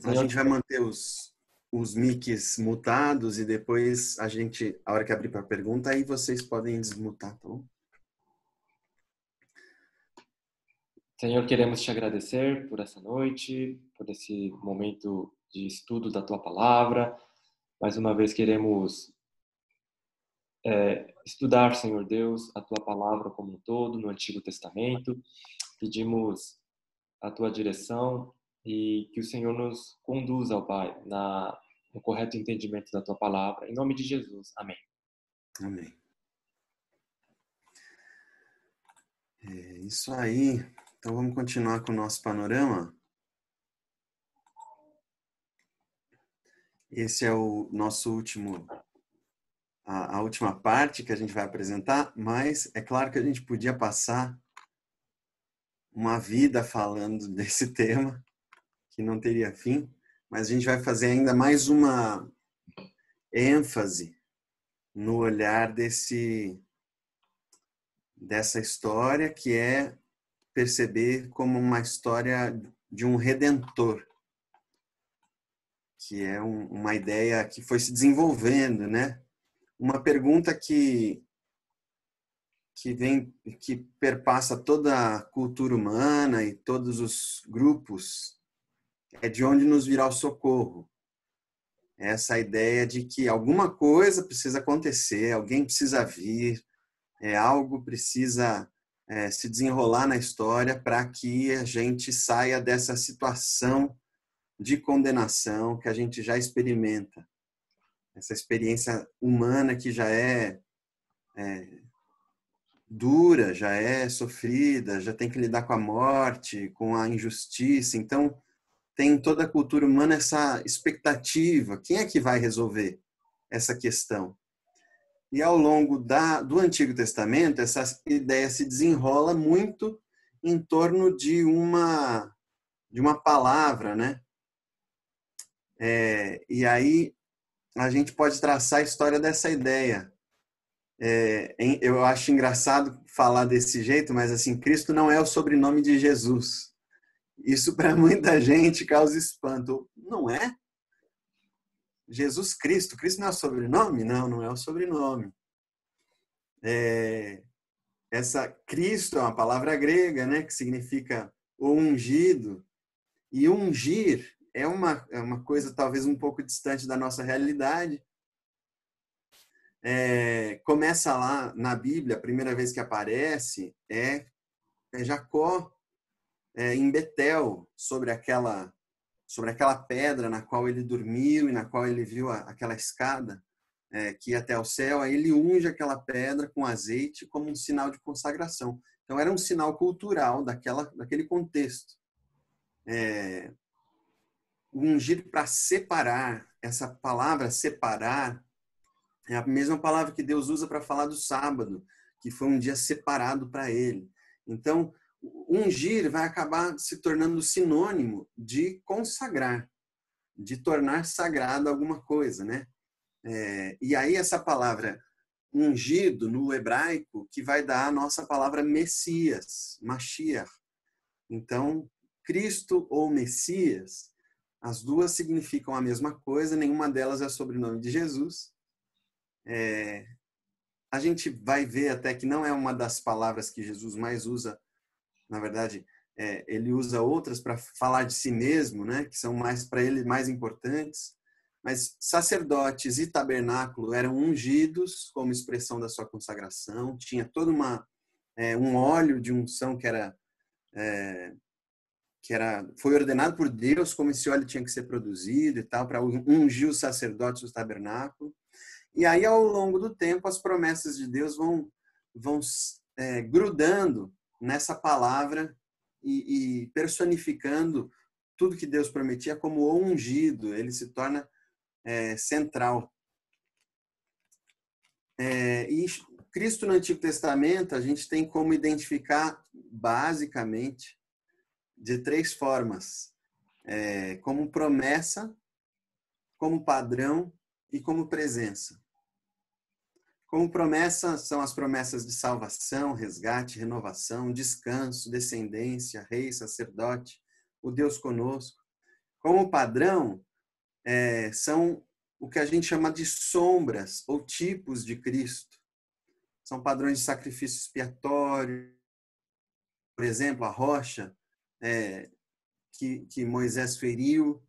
A Senhor, gente vai manter os mics mutados e depois a hora que abrir para pergunta, aí vocês podem desmutar, tá bom? Senhor, queremos te agradecer por essa noite, por esse momento de estudo da tua palavra. Mais uma vez queremos estudar, Senhor Deus, a tua palavra como um todo no Antigo Testamento. Pedimos a tua direção e que o Senhor nos conduza, ó Pai, no correto entendimento da tua palavra. Em nome de Jesus. Amém. Amém. É isso aí. Então vamos continuar com o nosso panorama. Esse é o nosso último, a última parte que a gente vai apresentar, mas é claro que a gente podia passar uma vida falando desse tema, que não teria fim, mas a gente vai fazer ainda mais uma ênfase no olhar dessa história, que é perceber como uma história de um redentor, que é uma ideia que foi se desenvolvendo, né? Uma pergunta que perpassa toda a cultura humana e todos os grupos é de onde nos virá o socorro. Essa ideia de que alguma coisa precisa acontecer, alguém precisa vir, algo precisa se desenrolar na história para que a gente saia dessa situação de condenação que a gente já experimenta. Essa experiência humana que já é dura, já é sofrida, já tem que lidar com a morte, com a injustiça. Então, tem toda a cultura humana essa expectativa. Quem é que vai resolver essa questão? E ao longo do Antigo Testamento, essa ideia se desenrola muito em torno de uma palavra, né? E aí a gente pode traçar a história dessa ideia. Eu acho engraçado falar desse jeito, mas assim, Cristo não é o sobrenome de Jesus. Isso para muita gente causa espanto. Não é? Jesus Cristo. Cristo não é o sobrenome? Não, não é o sobrenome. Essa Cristo é uma palavra grega, né, que significa o ungido. E ungir é uma coisa talvez um pouco distante da nossa realidade. Começa lá na Bíblia, a primeira vez que aparece é Jacó em Betel, sobre aquela pedra na qual ele dormiu e na qual ele viu aquela escada que ia até o céu. Aí ele unge aquela pedra com azeite como um sinal de consagração. Então era um sinal cultural daquele contexto. Ungir para separar, essa palavra separar é a mesma palavra que Deus usa para falar do sábado, que foi um dia separado para ele. Então, ungir vai acabar se tornando sinônimo de consagrar, de tornar sagrado alguma coisa, né? E aí essa palavra ungido no hebraico que vai dar a nossa palavra Messias, Mashiach. Então, Cristo ou Messias, as duas significam a mesma coisa, nenhuma delas é sobrenome de Jesus. A gente vai ver até que não é uma das palavras que Jesus mais usa. Na verdade, ele usa outras para falar de si mesmo, né? Que são mais para ele mais importantes. Mas sacerdotes e tabernáculo eram ungidos como expressão da sua consagração. Tinha todo um óleo de unção foi ordenado por Deus como esse óleo tinha que ser produzido e tal, para ungir os sacerdotes do tabernáculo. E aí, ao longo do tempo, as promessas de Deus vão grudando nessa palavra e personificando tudo que Deus prometia como o ungido. Ele se torna central. E Cristo no Antigo Testamento, a gente tem como identificar, basicamente, de 3 formas. Como promessa, como padrão e como presença. Como promessa, são as promessas de salvação, resgate, renovação, descanso, descendência, rei, sacerdote, o Deus conosco. como padrão, são o que a gente chama de sombras ou tipos de Cristo. São padrões de sacrifício expiatório, por exemplo, a rocha que Moisés feriu,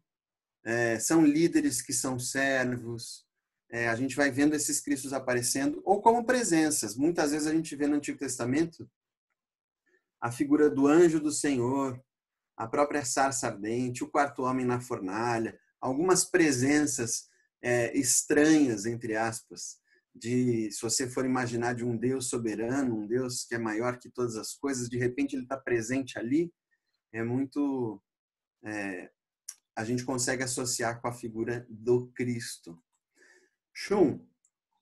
são líderes que são servos. A gente vai vendo esses Cristos aparecendo, ou como presenças. Muitas vezes a gente vê no Antigo Testamento a figura do anjo do Senhor, a própria sarça ardente, o quarto homem na fornalha, algumas presenças estranhas, entre aspas, se você for imaginar de um Deus soberano, um Deus que é maior que todas as coisas, de repente ele está presente ali, a gente consegue associar com a figura do Cristo. Shun,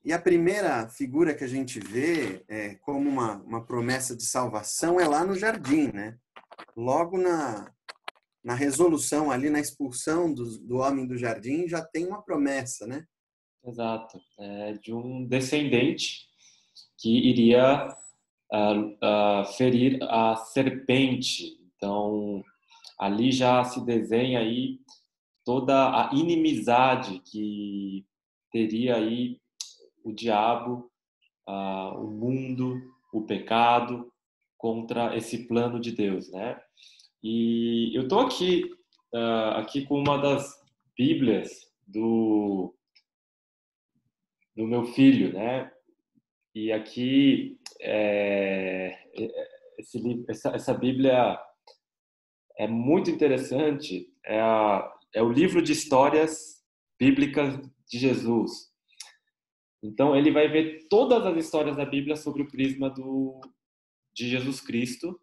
e a primeira figura que a gente vê como uma promessa de salvação é lá no jardim, né? Logo na resolução ali, na expulsão do homem do jardim, já tem uma promessa, né? Exato. De um descendente que iria ferir a serpente. Então, ali já se desenha aí toda a inimizade que teria aí o diabo, o mundo, o pecado contra esse plano de Deus, né? E eu tô aqui com uma das Bíblias do meu filho, né? E aqui essa Bíblia é muito interessante. É o livro de histórias bíblicas de Jesus. Então ele vai ver todas as histórias da Bíblia sobre o prisma de Jesus Cristo.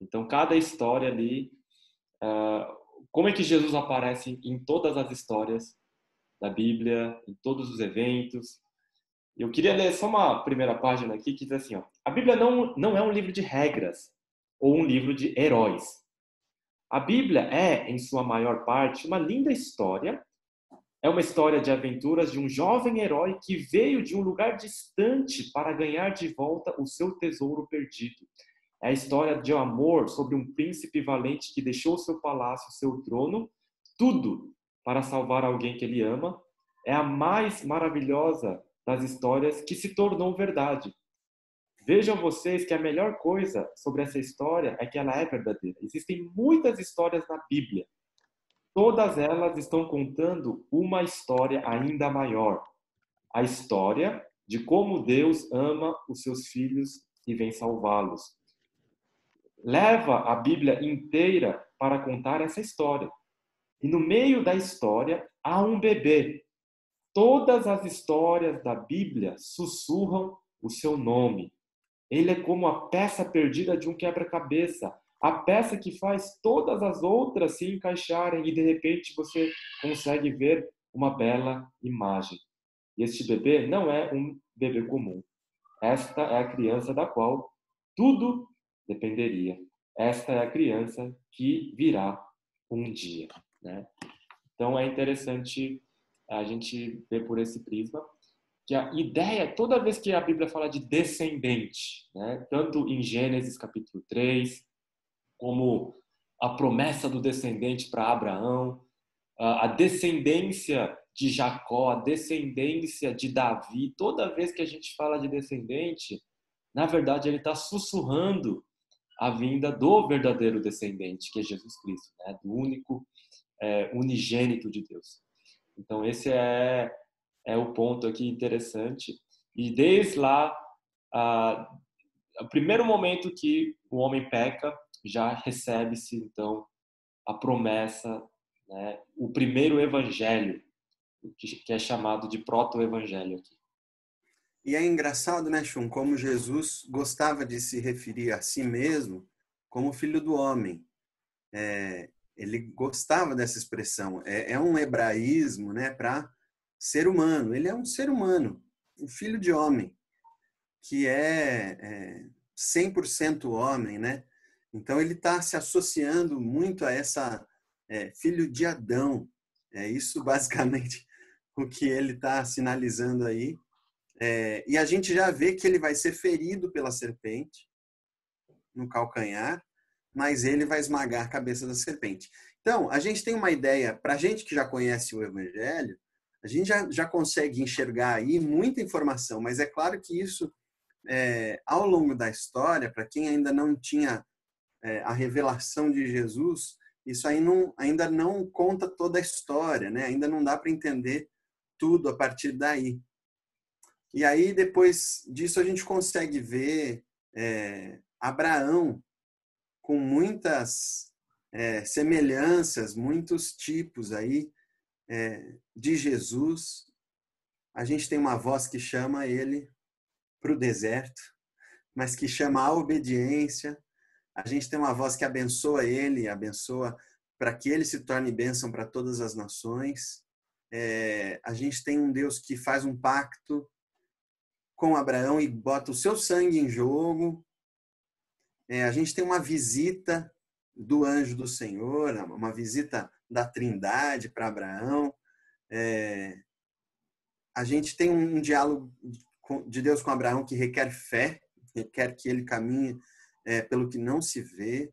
Então cada história ali, como é que Jesus aparece em todas as histórias da Bíblia, em todos os eventos. Eu queria ler só uma primeira página aqui que diz assim, ó, a Bíblia não é um livro de regras ou um livro de heróis. A Bíblia é, em sua maior parte, uma linda história. É uma história de aventuras de um jovem herói que veio de um lugar distante para ganhar de volta o seu tesouro perdido. É a história de amor sobre um príncipe valente que deixou seu palácio, seu trono, tudo para salvar alguém que ele ama. É a mais maravilhosa das histórias que se tornou verdade. Vejam vocês que a melhor coisa sobre essa história é que ela é verdadeira. Existem muitas histórias na Bíblia. Todas elas estão contando uma história ainda maior. A história de como Deus ama os seus filhos e vem salvá-los. Leva a Bíblia inteira para contar essa história. E no meio da história há um bebê. Todas as histórias da Bíblia sussurram o seu nome. Ele é como a peça perdida de um quebra-cabeça, a peça que faz todas as outras se encaixarem e de repente você consegue ver uma bela imagem. E este bebê não é um bebê comum. Esta é a criança da qual tudo dependeria. Esta é a criança que virá um dia, né? Então é interessante a gente ver por esse prisma que a ideia, toda vez que a Bíblia fala de descendente, né, tanto em Gênesis capítulo 3, como a promessa do descendente para Abraão, a descendência de Jacó, a descendência de Davi, toda vez que a gente fala de descendente, na verdade ele está sussurrando a vinda do verdadeiro descendente, que é Jesus Cristo, né, do único unigênito de Deus. Então esse é o ponto aqui interessante. E desde lá, o primeiro momento que o homem peca, já recebe-se, então, a promessa, né? O primeiro evangelho, que é chamado de proto-evangelho aqui. E é engraçado, né, Shun, como Jesus gostava de se referir a si mesmo como filho do homem. Ele gostava dessa expressão. É um hebraísmo, né, para ser humano. Ele é um ser humano, um filho de homem, que é 100% homem, né? Então ele está se associando muito a essa filho de Adão. É isso basicamente o que ele está sinalizando aí. E a gente já vê que ele vai ser ferido pela serpente no calcanhar, mas ele vai esmagar a cabeça da serpente. Então, a gente tem uma ideia, para a gente que já conhece o Evangelho, a gente já consegue enxergar aí muita informação, mas é claro que isso, ao longo da história, para quem ainda não tinha a revelação de Jesus, isso aí ainda não conta toda a história, né? Ainda não dá para entender tudo a partir daí. E aí, depois disso, a gente consegue ver Abraão com muitas semelhanças, muitos tipos aí de Jesus. A gente tem uma voz que chama ele para o deserto, mas que chama a obediência. A gente tem uma voz que abençoa ele, abençoa para que ele se torne bênção para todas as nações. A gente tem um Deus que faz um pacto com Abraão e bota o seu sangue em jogo. A gente tem uma visita do anjo do Senhor, uma visita da Trindade para Abraão. A gente tem um diálogo de Deus com Abraão que requer fé, requer que ele caminhe pelo que não se vê.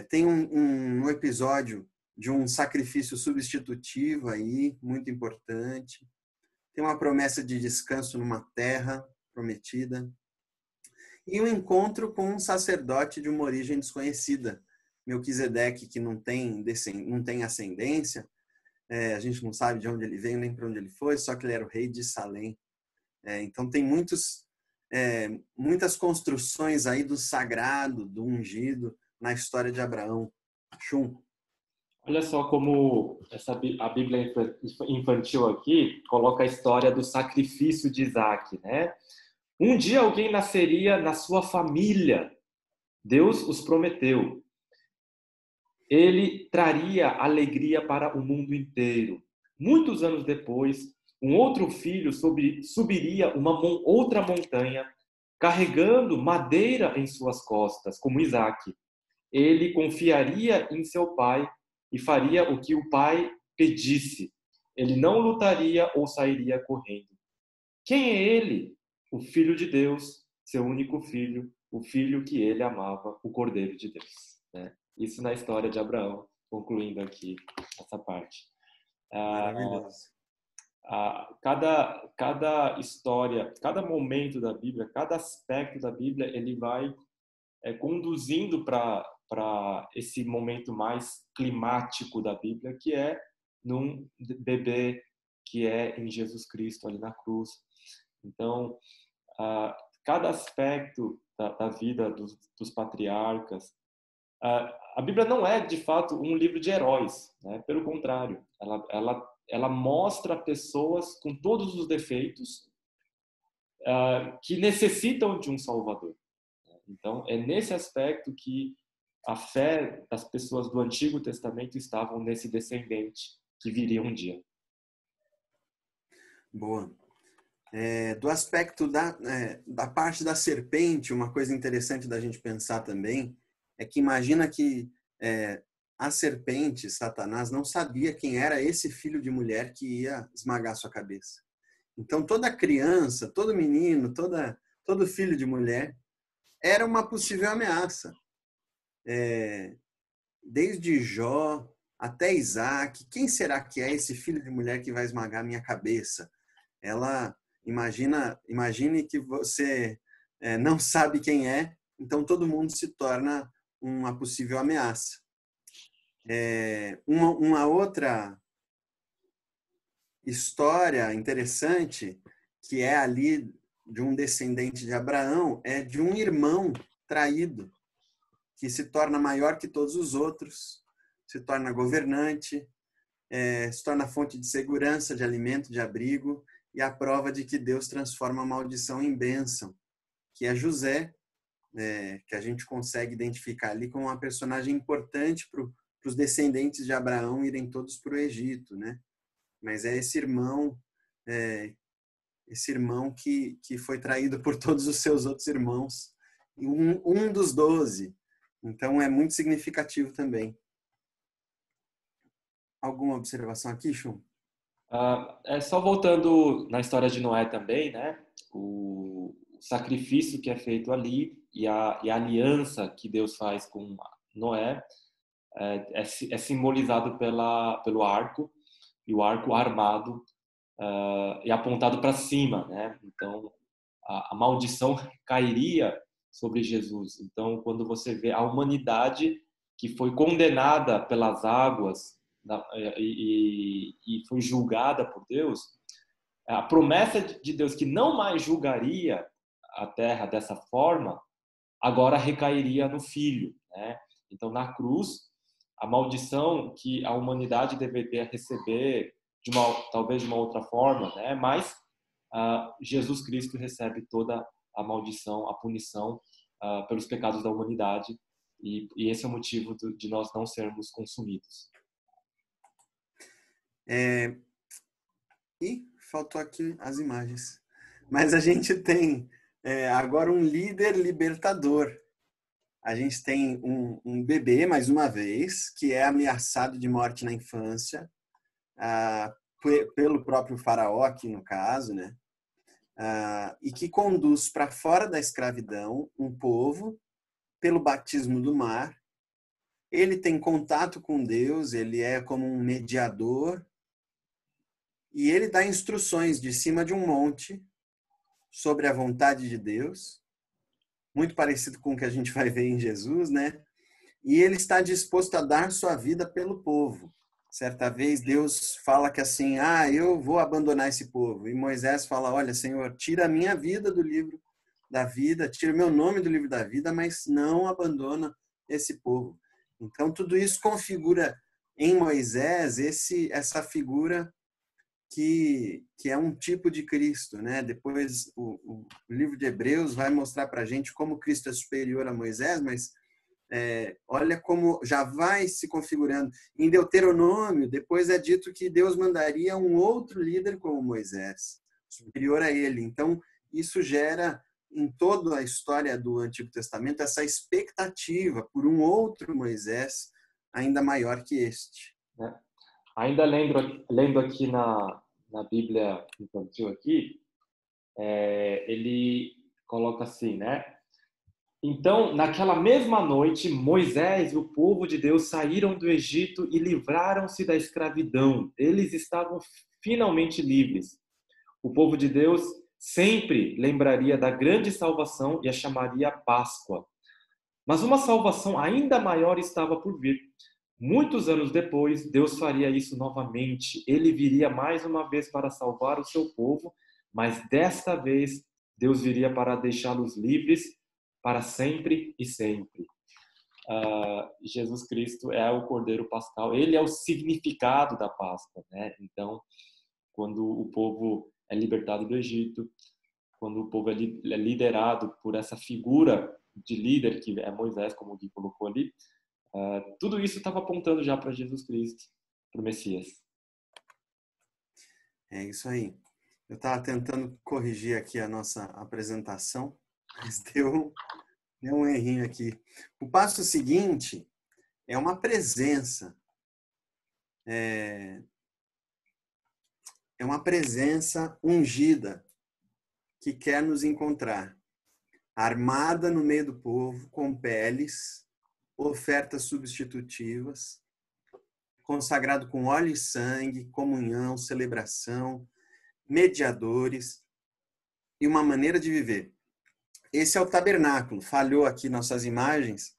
Tem um episódio de um sacrifício substitutivo aí, muito importante. Tem uma promessa de descanso numa terra prometida. E um encontro com um sacerdote de uma origem desconhecida, Melquisedeque, que não tem ascendência, a gente não sabe de onde ele veio nem para onde ele foi, só que ele era o rei de Salém. Então tem muitas construções aí do sagrado, do ungido, na história de Abraão. Chum. Olha só como a Bíblia infantil aqui coloca a história do sacrifício de Isaac, né? Um dia alguém nasceria na sua família. Deus os prometeu. Ele traria alegria para o mundo inteiro. Muitos anos depois, um outro filho subiria outra montanha, carregando madeira em suas costas, como Isaac. Ele confiaria em seu pai e faria o que o pai pedisse. Ele não lutaria ou sairia correndo. Quem é ele? O Filho de Deus, seu único filho, o filho que ele amava, o Cordeiro de Deus. Né? Isso na história de Abraão, concluindo aqui essa parte. Maravilhoso. Cada história, cada momento da Bíblia, cada aspecto da Bíblia, ele vai conduzindo para esse momento mais climático da Bíblia, que é num bebê, que é em Jesus Cristo ali na cruz. Então, cada aspecto da vida dos patriarcas, a Bíblia não é, de fato, um livro de heróis, né? Pelo contrário, ela mostra pessoas com todos os defeitos que necessitam de um Salvador. Então, é nesse aspecto que a fé das pessoas do Antigo Testamento estavam nesse descendente que viria um dia. Boa. Do aspecto da parte da serpente, uma coisa interessante da gente pensar também é que imagina que a serpente, Satanás, não sabia quem era esse filho de mulher que ia esmagar sua cabeça. Então, toda criança, todo menino, todo filho de mulher era uma possível ameaça. Desde Jó até Isaac, quem será que é esse filho de mulher que vai esmagar minha cabeça? Imagine que você não sabe quem é, então todo mundo se torna uma possível ameaça. Uma outra história interessante, que é ali de um descendente de Abraão, é de um irmão traído, que se torna maior que todos os outros, se torna governante, se torna fonte de segurança, de alimento, de abrigo, e a prova de que Deus transforma a maldição em bênção, que é José, que a gente consegue identificar ali como uma personagem importante para os descendentes de Abraão irem todos para o Egito, né? Mas é esse irmão que foi traído por todos os seus outros irmãos, um dos 12. Então é muito significativo também. Alguma observação aqui, Chum? Só voltando na história de Noé também, né? O sacrifício que é feito ali e a aliança que Deus faz com Noé é simbolizado pelo arco, e o arco armado e apontado para cima, né? Então, a maldição cairia sobre Jesus. Então, quando você vê a humanidade que foi condenada pelas águas e foi julgada por Deus, a promessa de Deus que não mais julgaria a terra dessa forma, agora recairia no Filho, né? Então, na cruz, a maldição que a humanidade deveria receber talvez de uma outra forma, né? Mas Jesus Cristo recebe toda a maldição, a punição pelos pecados da humanidade, e esse é o motivo de nós não sermos consumidos. E faltou aqui as imagens. Mas a gente tem agora um líder libertador. A gente tem um bebê, mais uma vez, que é ameaçado de morte na infância, pelo próprio faraó, aqui no caso, né? E que conduz para fora da escravidão um povo pelo batismo do mar. Ele tem contato com Deus, ele é como um mediador, e ele dá instruções de cima de um monte sobre a vontade de Deus, muito parecido com o que a gente vai ver em Jesus, né? E ele está disposto a dar sua vida pelo povo. Certa vez Deus fala que assim, eu vou abandonar esse povo. E Moisés fala, olha, Senhor, tira a minha vida do livro da vida, tira o meu nome do livro da vida, mas não abandona esse povo. Então, tudo isso configura em Moisés essa figura que é um tipo de Cristo, né? Depois o livro de Hebreus vai mostrar para a gente como Cristo é superior a Moisés, mas olha como já vai se configurando. Em Deuteronômio, depois é dito que Deus mandaria um outro líder como Moisés, superior a ele. Então, isso gera em toda a história do Antigo Testamento essa expectativa por um outro Moisés ainda maior que este. Ainda lendo aqui na Bíblia infantil aqui, ele coloca assim, né? Então, naquela mesma noite, Moisés e o povo de Deus saíram do Egito e livraram-se da escravidão. Eles estavam finalmente livres. O povo de Deus sempre lembraria da grande salvação e a chamaria Páscoa. Mas uma salvação ainda maior estava por vir. Muitos anos depois, Deus faria isso novamente. Ele viria mais uma vez para salvar o seu povo, mas desta vez Deus viria para deixá-los livres para sempre e sempre. Jesus Cristo é o Cordeiro Pascal. Ele é o significado da Páscoa, né? Então, quando o povo é libertado do Egito, quando o povo é liderado por essa figura de líder que é Moisés, como o Gui colocou ali, tudo isso estava apontando já para Jesus Cristo, para o Messias. É isso aí. Eu estava tentando corrigir aqui a nossa apresentação, mas deu um errinho aqui. O passo seguinte é uma presença. É uma presença ungida que quer nos encontrar, armada no meio do povo, com peles, ofertas substitutivas, consagrado com óleo e sangue, comunhão, celebração, mediadores e uma maneira de viver. Esse é o tabernáculo. Falhou aqui nossas imagens,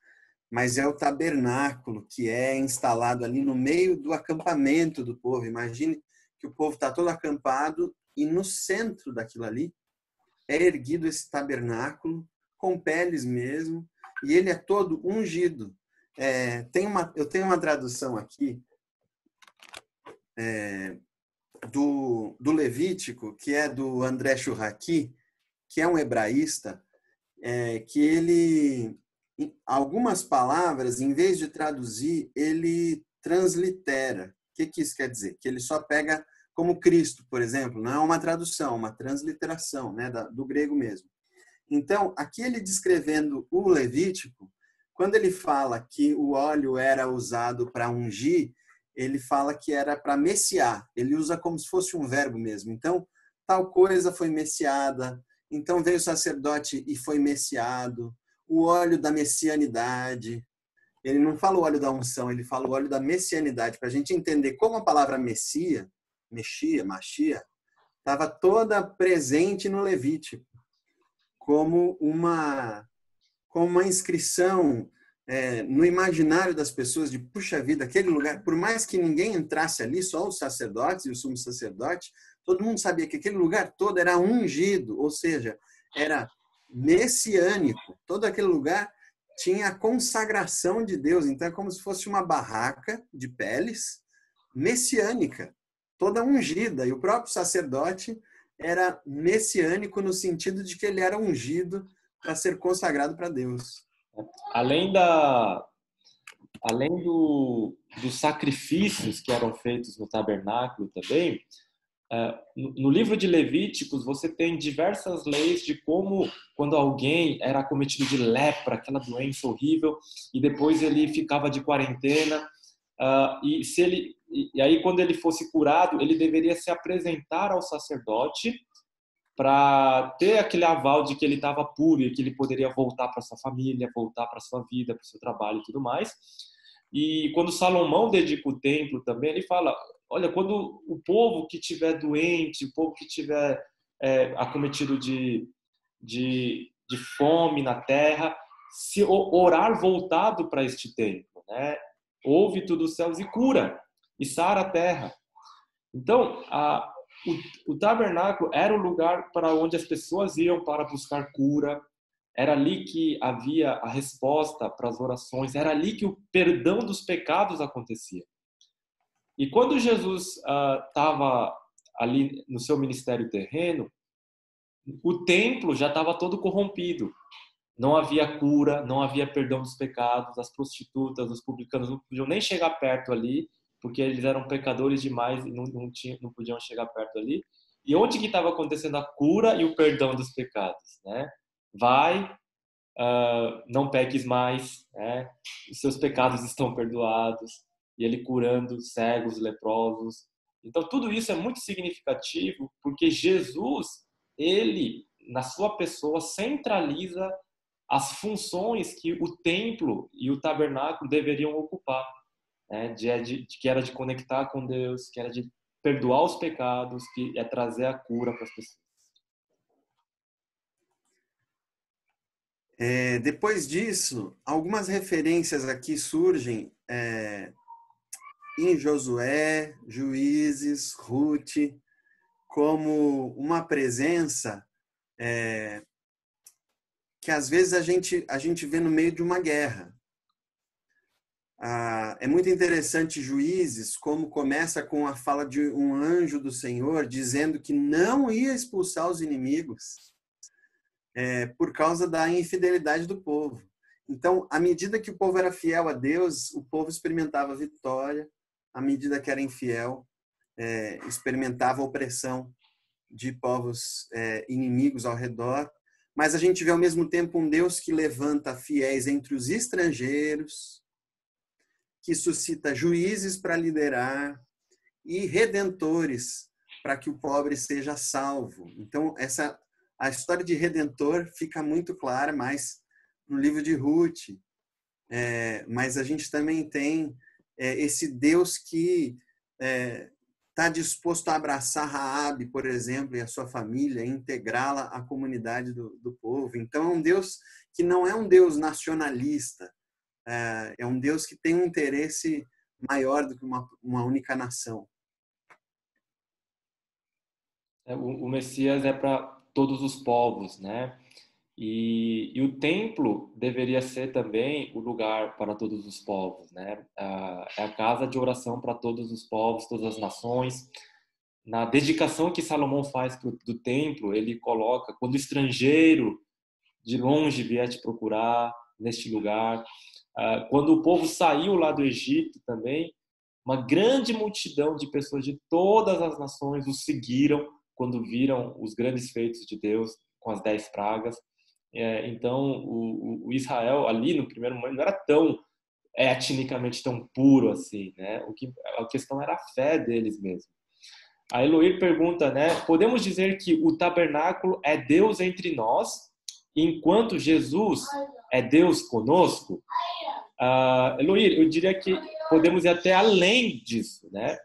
mas é o tabernáculo que é instalado ali no meio do acampamento do povo. Imagine que o povo está todo acampado e no centro daquilo ali é erguido esse tabernáculo com peles mesmo, e ele é todo ungido. Eu tenho uma tradução aqui do Levítico, que é do André Churraqui, que é um hebraísta, que ele, algumas palavras, em vez de traduzir, ele translitera. O que isso quer dizer? Que ele só pega como Cristo, por exemplo, não é uma tradução, uma transliteração, né, do grego mesmo. Então, aqui ele descrevendo o Levítico, quando ele fala que o óleo era usado para ungir, ele fala que era para messiar. Ele usa como se fosse um verbo mesmo. Então, tal coisa foi messiada. Então, veio o sacerdote e foi messiado. O óleo da messianidade. Ele não fala o óleo da unção, ele fala o óleo da messianidade, para a gente entender como a palavra Machia, estava toda presente no Levítico, como uma inscrição no imaginário das pessoas de, puxa vida, aquele lugar, por mais que ninguém entrasse ali, só os sacerdotes e o sumo sacerdote, todo mundo sabia que aquele lugar todo era ungido, ou seja, era messiânico. Todo aquele lugar tinha a consagração de Deus. Então, é como se fosse uma barraca de peles messiânica, toda ungida. E o próprio sacerdote era messiânico no sentido de que ele era ungido para ser consagrado para Deus. Além dos sacrifícios que eram feitos no tabernáculo também, no livro de Levíticos você tem diversas leis de como, quando alguém era acometido de lepra, aquela doença horrível, e depois ele ficava de quarentena, e aí quando ele fosse curado, ele deveria se apresentar ao sacerdote para ter aquele aval de que ele estava puro e que ele poderia voltar para sua família, voltar para sua vida, para o seu trabalho e tudo mais. E quando Salomão dedica o templo também, ele fala, olha, quando o povo que estiver doente, o povo que estiver acometido de fome na terra, se orar voltado para este templo, né? Ouve tudo os céus e cura, e sara a terra. Então, o tabernáculo era o lugar para onde as pessoas iam para buscar cura, era ali que havia a resposta para as orações, era ali que o perdão dos pecados acontecia. E quando Jesus estava ali no seu ministério terreno, o templo já estava todo corrompido. Não havia cura, não havia perdão dos pecados, as prostitutas, os publicanos não podiam nem chegar perto ali, porque eles eram pecadores demais e não podiam chegar perto ali. E onde que estava acontecendo a cura e o perdão dos pecados, né? Vai, não peques mais, né? Os seus pecados estão perdoados. E ele curando cegos, leprosos. Então tudo isso é muito significativo, porque Jesus, ele, na sua pessoa, centraliza as funções que o templo e o tabernáculo deveriam ocupar, né? Que era de conectar com Deus, que era de perdoar os pecados, que é trazer a cura para as pessoas. Depois disso, algumas referências aqui surgem em Josué, Juízes, Ruth, como uma presença que às vezes a gente vê no meio de uma guerra. É muito interessante Juízes, como começa com a fala de um anjo do Senhor dizendo que não ia expulsar os inimigos por causa da infidelidade do povo. Então, à medida que o povo era fiel a Deus, o povo experimentava vitória. À medida que era infiel, experimentava opressão de povos inimigos ao redor. Mas a gente vê ao mesmo tempo um Deus que levanta fiéis entre os estrangeiros, que suscita juízes para liderar e redentores para que o pobre seja salvo. Então, a história de redentor fica muito clara mais no livro de Ruth. Mas a gente também tem esse Deus que está disposto a abraçar Raabe, por exemplo, e a sua família, e integrá-la à comunidade do povo. Então, é um Deus que não é um Deus nacionalista, é um Deus que tem um interesse maior do que uma única nação. O Messias é para todos os povos, né? E o templo deveria ser também o lugar para todos os povos, né? É a casa de oração para todos os povos, todas as nações. Na dedicação que Salomão faz do templo, ele coloca, quando o estrangeiro de longe vier te procurar neste lugar. Quando o povo saiu lá do Egito também, uma grande multidão de pessoas de todas as nações o seguiram quando viram os grandes feitos de Deus com as 10 pragas. Então, o Israel ali no primeiro momento não era tão etnicamente tão puro assim, né? A questão era a fé deles mesmo. A Eloir pergunta, né? Podemos dizer que o tabernáculo é Deus entre nós, enquanto Jesus é Deus conosco? Eloir, eu diria que podemos ir até além disso, né?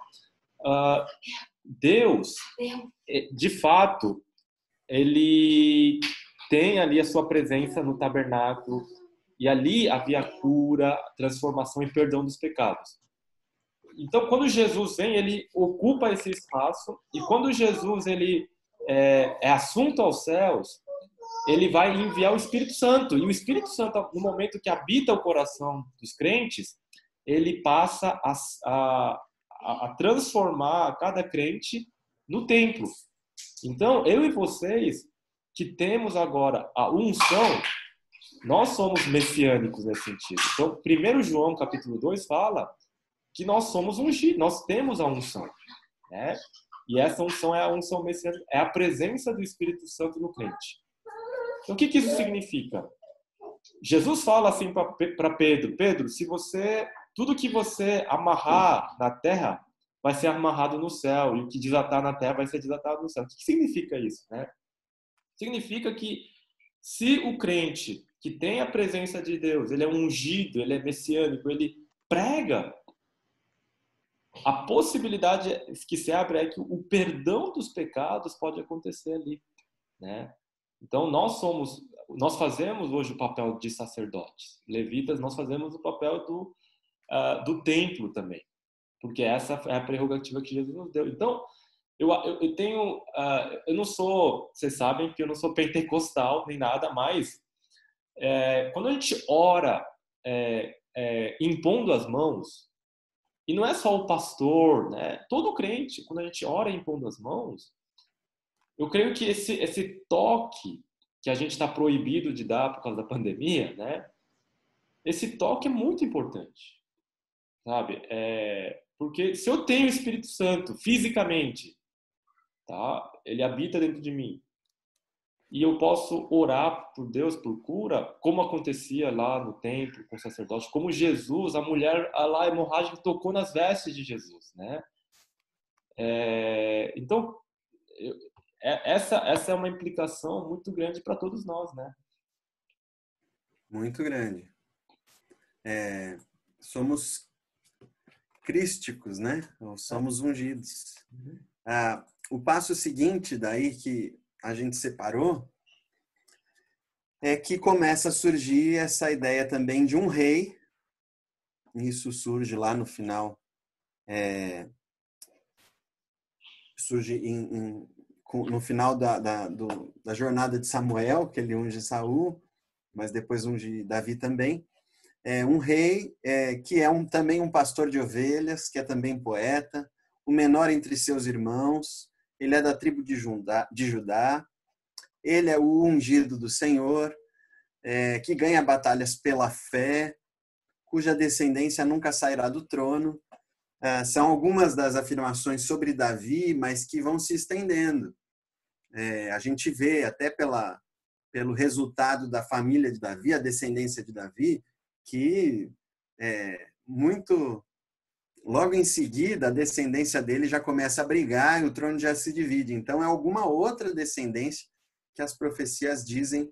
Deus, de fato, ele tem ali a sua presença no tabernáculo e ali havia cura, transformação e perdão dos pecados. Então, quando Jesus vem, ele ocupa esse espaço e quando Jesus ele é assunto aos céus, ele vai enviar o Espírito Santo. E o Espírito Santo, no momento que habita o coração dos crentes, ele passa a transformar cada crente no templo. Então, eu e vocês, que temos agora a unção, nós somos messiânicos nesse sentido. Então, 1 João, capítulo 2, fala que nós somos ungidos, nós temos a unção, né? E essa unção é a unção messiânica, é a presença do Espírito Santo no crente. Então, o que isso significa? Jesus fala assim para Pedro: Pedro, se tudo que você amarrar na terra vai ser amarrado no céu, e o que desatar na terra vai ser desatado no céu. O que significa isso, né? Significa que se o crente que tem a presença de Deus, ele é ungido, ele é messiânico, ele prega, a possibilidade que se abre é que o perdão dos pecados pode acontecer ali, né? Então nós fazemos hoje o papel de sacerdotes, levitas, nós fazemos o papel do templo também, porque essa é a prerrogativa que Jesus nos deu. Então eu tenho, eu não sou, vocês sabem que eu não sou pentecostal nem nada, mas quando a gente ora impondo as mãos, e não é só o pastor, né? Todo crente, quando a gente ora impondo as mãos, eu creio que esse toque que a gente está proibido de dar por causa da pandemia, né? Esse toque é muito importante, sabe? Porque se eu tenho o Espírito Santo fisicamente, tá? Ele habita dentro de mim, e eu posso orar por Deus por cura, como acontecia lá no templo com o sacerdote, como Jesus, a mulher lá hemorrágica tocou nas vestes de Jesus, né? Então, essa é uma implicação muito grande para todos nós, né? Muito grande. Somos crísticos, né? Ou somos ungidos. O passo seguinte daí que a gente separou é que começa a surgir essa ideia também de um rei. Isso surge lá no final. Surge no final da jornada de Samuel, que ele unge Saul, mas depois unge Davi também. Um rei que é também um pastor de ovelhas, que é também poeta, o menor entre seus irmãos. Ele é da tribo de Judá. Ele é o ungido do Senhor, que ganha batalhas pela fé, cuja descendência nunca sairá do trono. São algumas das afirmações sobre Davi, mas que vão se estendendo. A gente vê até pelo resultado da família de Davi, a descendência de Davi, que logo em seguida a descendência dele já começa a brigar e o trono já se divide. Então é alguma outra descendência que as profecias dizem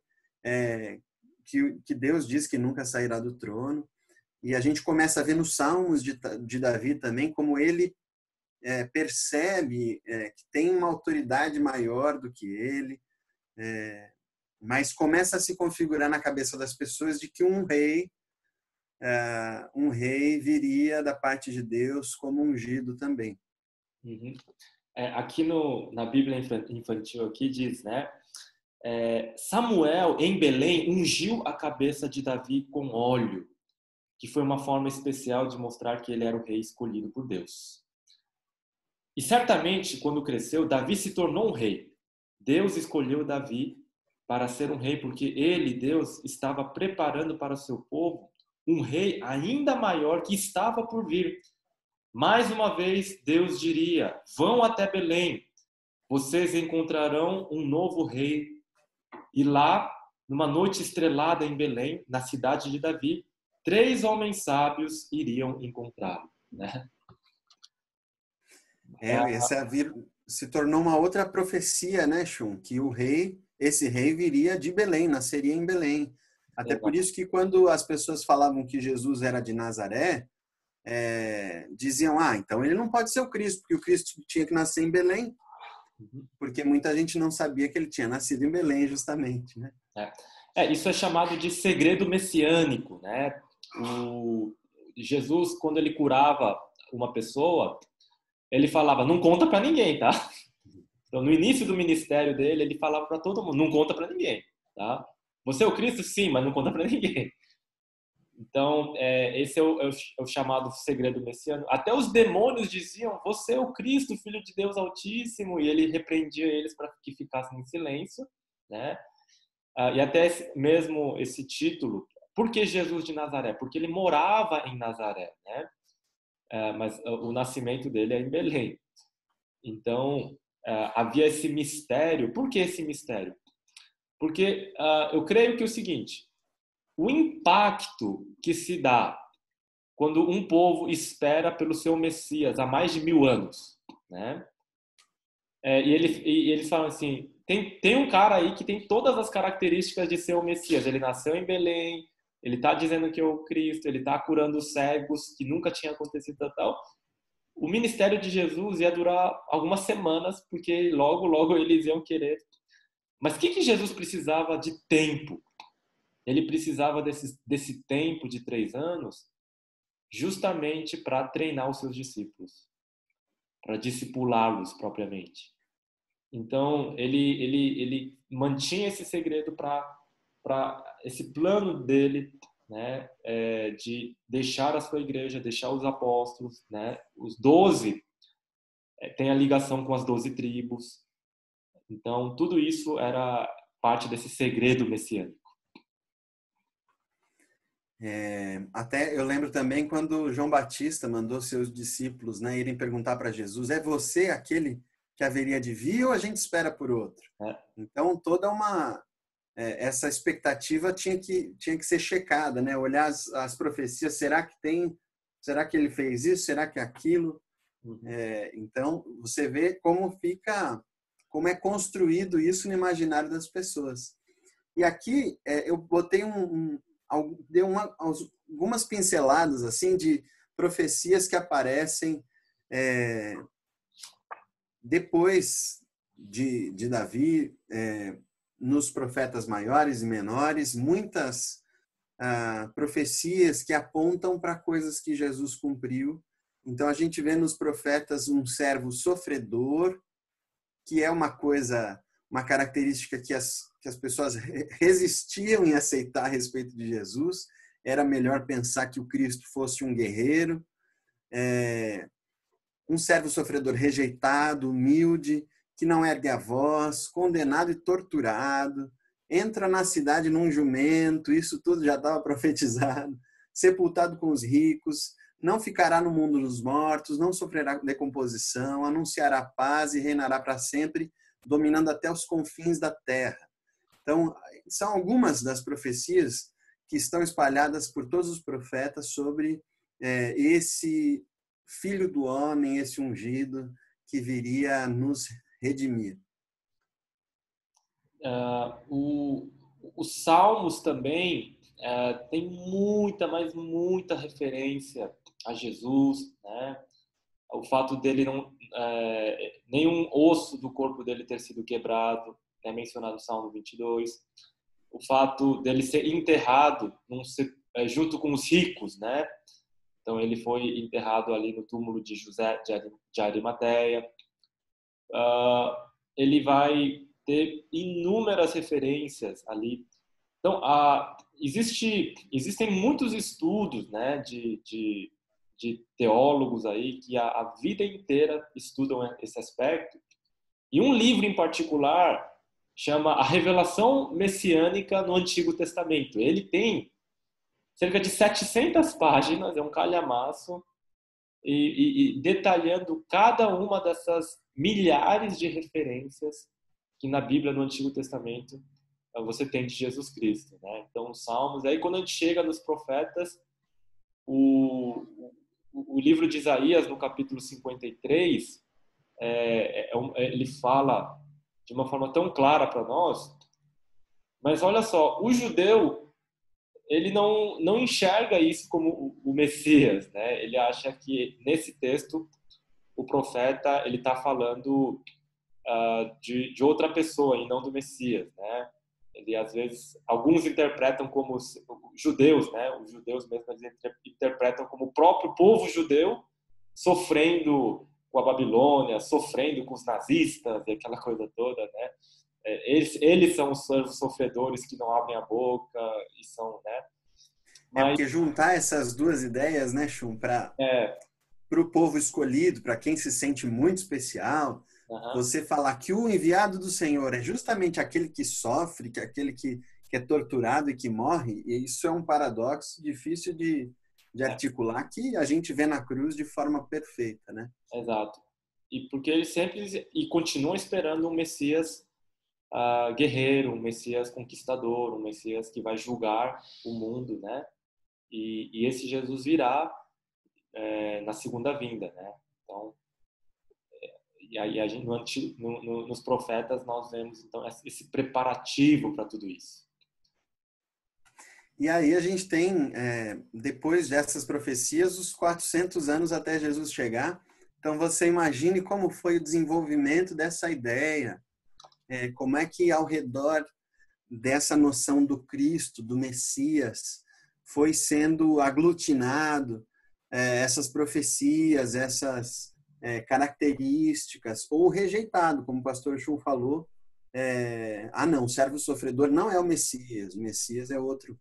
que Deus diz que nunca sairá do trono. E a gente começa a ver nos Salmos de Davi também como ele percebe que tem uma autoridade maior do que ele, mas começa a se configurar na cabeça das pessoas de que um rei viria da parte de Deus como ungido também. Uhum. Aqui na Bíblia infantil aqui diz, né? Samuel em Belém ungiu a cabeça de Davi com óleo, que foi uma forma especial de mostrar que ele era o rei escolhido por Deus. E certamente, quando cresceu, Davi se tornou um rei. Deus escolheu Davi para ser um rei, porque ele, Deus, estava preparando para o seu povo um rei ainda maior que estava por vir. Mais uma vez, Deus diria: vão até Belém, vocês encontrarão um novo rei. E lá, numa noite estrelada em Belém, na cidade de Davi, 3 homens sábios iriam encontrá-lo, né? Essa se tornou uma outra profecia, né, Shun? Que esse rei viria de Belém, nasceria em Belém. Até por isso que quando as pessoas falavam que Jesus era de Nazaré, diziam, então ele não pode ser o Cristo, porque o Cristo tinha que nascer em Belém, porque muita gente não sabia que ele tinha nascido em Belém, justamente, né? Isso é chamado de segredo messiânico, né? Jesus, quando ele curava uma pessoa, ele falava, não conta para ninguém, tá? Então, no início do ministério dele, ele falava para todo mundo, não conta para ninguém, tá? Você é o Cristo? Sim, mas não conta para ninguém. Então, esse é o chamado segredo messiânico. Até os demônios diziam, você é o Cristo, Filho de Deus Altíssimo, e ele repreendia eles para que ficassem em silêncio, né? E até mesmo esse título, por que Jesus de Nazaré? Porque ele morava em Nazaré, né? Mas o nascimento dele é em Belém. Então, havia esse mistério. Por que esse mistério? Porque eu creio que é o seguinte, o impacto que se dá quando um povo espera pelo seu Messias há mais de 1000 anos, né? E eles falam assim, tem um cara aí que tem todas as características de ser o Messias. Ele nasceu em Belém, ele está dizendo que é o Cristo, ele está curando cegos, que nunca tinha acontecido tal. O ministério de Jesus ia durar algumas semanas, porque logo, logo eles iam querer. Mas o que Jesus precisava de tempo? Ele precisava desse tempo de 3 anos justamente para treinar os seus discípulos, para discipulá-los propriamente. Então, ele mantinha esse segredo para esse plano dele, né, de deixar a sua igreja, deixar os apóstolos, né, os 12, tem a ligação com as 12 tribos. Então, tudo isso era parte desse segredo messiânico. Até eu lembro também quando João Batista mandou seus discípulos, né, irem perguntar para Jesus, é você aquele que haveria de vir ou a gente espera por outro? Então, toda essa expectativa tinha que ser checada, né? Olhar as profecias, será que ele fez isso? Será que é aquilo? Então, você vê como é construído isso no imaginário das pessoas. E aqui eu botei dei algumas pinceladas assim de profecias que aparecem depois de Davi, nos profetas maiores e menores, muitas profecias que apontam para coisas que Jesus cumpriu. Então, a gente vê nos profetas um servo sofredor, que é uma característica que as pessoas resistiam em aceitar a respeito de Jesus. Era melhor pensar que o Cristo fosse um guerreiro. Um servo sofredor rejeitado, humilde, que não ergue a voz, condenado e torturado, entra na cidade num jumento, isso tudo já estava profetizado, sepultado com os ricos, não ficará no mundo dos mortos, não sofrerá decomposição, anunciará paz e reinará para sempre, dominando até os confins da terra. Então, são algumas das profecias que estão espalhadas por todos os profetas sobre esse Filho do homem, esse ungido que viria nos redimir. Os Salmos também tem muita, mas muita referência a Jesus, né? O fato dele nenhum osso do corpo dele ter sido quebrado, é mencionado no Salmo 22. O fato dele ser enterrado junto com os ricos, né? Então, ele foi enterrado ali no túmulo de José de Arimateia. Ele vai ter inúmeras referências ali. Então, existem muitos estudos, né, de teólogos aí que a vida inteira estudam esse aspecto. E um livro em particular chama A Revelação Messiânica no Antigo Testamento. Ele tem cerca de 700 páginas, é um calhamaço, e detalhando cada uma dessas milhares de referências que na Bíblia, no Antigo Testamento, você tem de Jesus Cristo, né? Então, os Salmos. Aí, quando a gente chega nos profetas, o livro de Isaías, no capítulo 53, ele fala de uma forma tão clara para nós, mas olha só, o judeu ele não enxerga isso como o Messias, né? Ele acha que nesse texto o profeta ele está falando de outra pessoa e não do Messias, né? Ele às vezes alguns interpretam como os judeus, né? Os judeus mesmo eles interpretam como o próprio povo judeu sofrendo com a Babilônia, sofrendo com os nazistas e aquela coisa toda, né? Eles são os sofredores que não abrem a boca e são, né? Mas Porque juntar essas duas ideias, né, Chum, para é, o povo escolhido, para quem se sente muito especial, uh-huh, você falar que o enviado do Senhor é justamente aquele que sofre, que é aquele que é torturado e que morre, e isso é um paradoxo difícil de articular, que a gente vê na cruz de forma perfeita, né? exato. E porque eles sempre e continuam esperando um Messias guerreiro, um Messias conquistador, um Messias que vai julgar o mundo, né? E esse Jesus virá na segunda vinda, né? Então, e aí a gente nos profetas nós vemos então esse preparativo para tudo isso. E aí a gente tem, depois dessas profecias, os 400 anos até Jesus chegar. Então você imagine como foi o desenvolvimento dessa ideia, como é que ao redor dessa noção do Cristo, do Messias, foi sendo aglutinado essas profecias, essas características, ou rejeitado, como o pastor Chu falou, não, o servo sofredor não é o Messias é outro,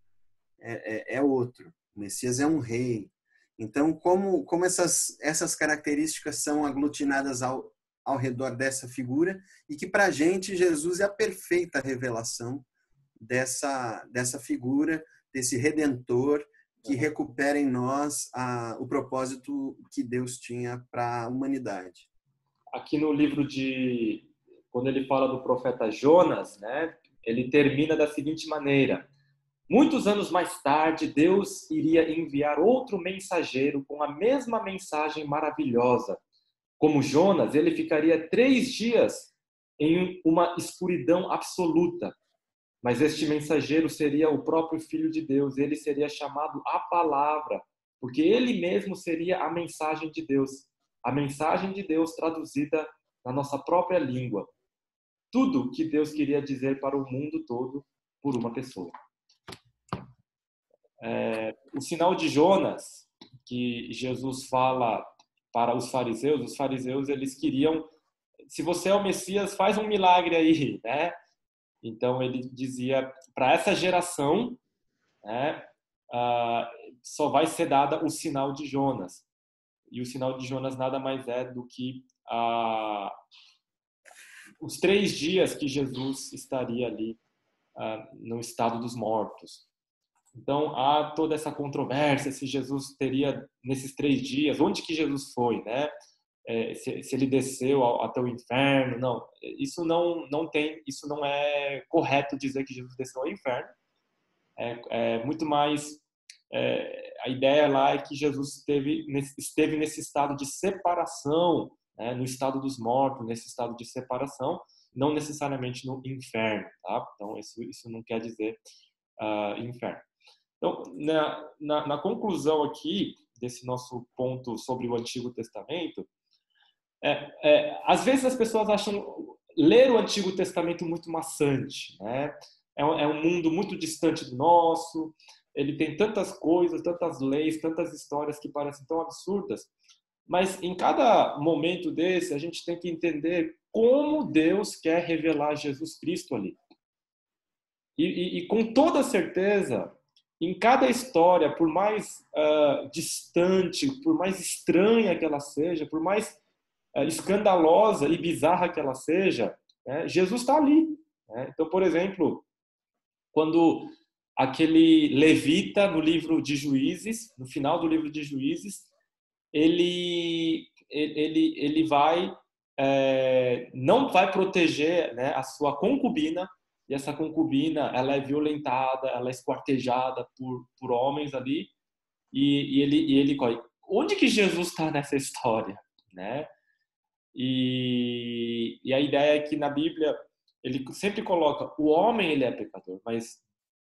outro, o Messias é um rei. Então, como essas características são aglutinadas ao redor dessa figura, e que para a gente Jesus é a perfeita revelação dessa figura, desse Redentor que recupera em nós o propósito que Deus tinha para a humanidade. Aqui no livro quando ele fala do profeta Jonas, né, ele termina da seguinte maneira: muitos anos mais tarde, Deus iria enviar outro mensageiro com a mesma mensagem maravilhosa. Como Jonas, ele ficaria 3 dias em uma escuridão absoluta. Mas este mensageiro seria o próprio Filho de Deus. Ele seria chamado a Palavra, porque ele mesmo seria a mensagem de Deus. A mensagem de Deus traduzida na nossa própria língua. Tudo que Deus queria dizer para o mundo todo por uma pessoa. O sinal de Jonas, que Jesus fala para os fariseus eles queriam, se você é o Messias, faz um milagre aí, né? Então ele dizia para essa geração, né, só vai ser dada o sinal de Jonas. E o sinal de Jonas nada mais é do que os 3 dias que Jesus estaria ali no estado dos mortos. Então, há toda essa controvérsia se Jesus teria, nesses 3 dias, onde que Jesus foi, né? Se ele desceu até o inferno, não. Isso isso não é correto dizer que Jesus desceu ao inferno. Muito mais, a ideia lá é que Jesus esteve nesse estado de separação, né? No estado dos mortos, nesse estado de separação, não necessariamente no inferno, tá? Então, isso não quer dizer inferno. Então, na conclusão aqui desse nosso ponto sobre o Antigo Testamento, às vezes as pessoas acham ler o Antigo Testamento muito maçante, né? É um mundo muito distante do nosso, ele tem tantas coisas, tantas leis, tantas histórias que parecem tão absurdas, mas em cada momento desse a gente tem que entender como Deus quer revelar Jesus Cristo ali. E com toda certeza, em cada história, por mais distante, por mais estranha que ela seja, por mais escandalosa e bizarra que ela seja, né, Jesus está ali. Né? Então, por exemplo, quando aquele levita no livro de Juízes, no final do livro de Juízes, ele vai não vai proteger, né, a sua concubina, e essa concubina ela é violentada, ela é esquartejada por homens ali, e ele onde que Jesus está nessa história, né? E a ideia é que na Bíblia ele sempre coloca o homem ele é pecador, mas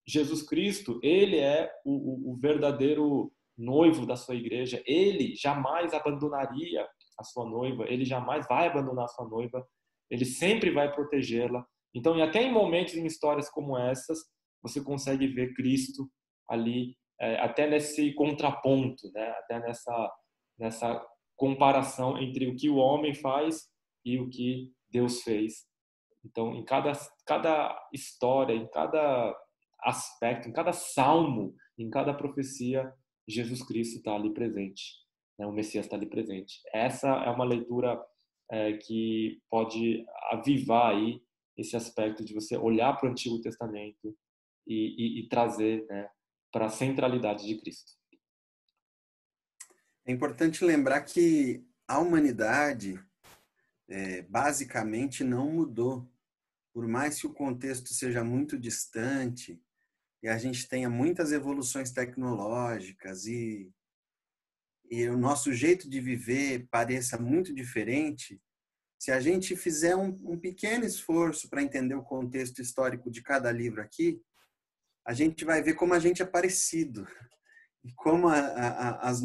Jesus Cristo, ele é o verdadeiro noivo da sua igreja. Ele jamais abandonaria a sua noiva, ele jamais vai abandonar a sua noiva, ele sempre vai protegê-la. Então, e até em momentos, em histórias como essas, você consegue ver Cristo ali, até nesse contraponto, né? Até nessa comparação entre o que o homem faz e o que Deus fez. Então, em cada história, em cada aspecto, em cada salmo, em cada profecia, Jesus Cristo está ali presente, né? O Messias está ali presente. Essa é uma leitura que pode avivar aí esse aspecto de você olhar para o Antigo Testamento e trazer, né, para a centralidade de Cristo. É importante lembrar que a humanidade basicamente não mudou. Por mais que o contexto seja muito distante e a gente tenha muitas evoluções tecnológicas e o nosso jeito de viver pareça muito diferente, se a gente fizer um pequeno esforço para entender o contexto histórico de cada livro aqui, a gente vai ver como a gente é parecido e como